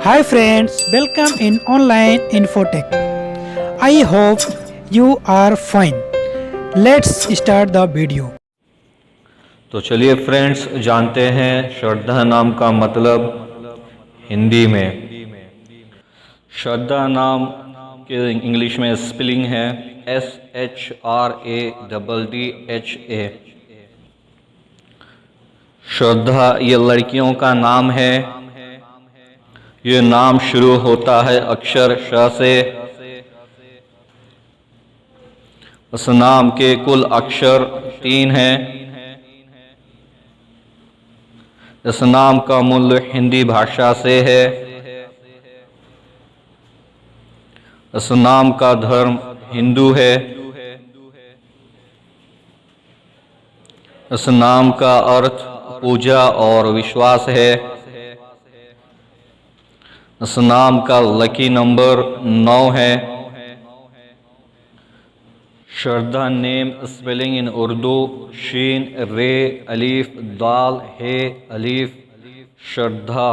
Hi friends, welcome in online Infotech. I hope you are fine. Let's start the video. तो चलिए friends जानते हैं श्रद्धा नाम का मतलब हिंदी में। श्रद्धा नाम के इंग्लिश में स्पेलिंग है SHRADDHA। श्रद्धा ये लड़कियों का नाम है। ये नाम शुरू होता है अक्षर श से। उस नाम के कुल अक्षर 3 हैं। इस नाम का मूल हिंदी भाषा से है। इस नाम का धर्म हिंदू है। इस नाम का अर्थ पूजा और विश्वास है। इस नाम का लकी नंबर 9 है। श्रद्धा नेम स्पेलिंग इन उर्दू शीन रे अलीफ दाल हे अलीफ श्रद्धा।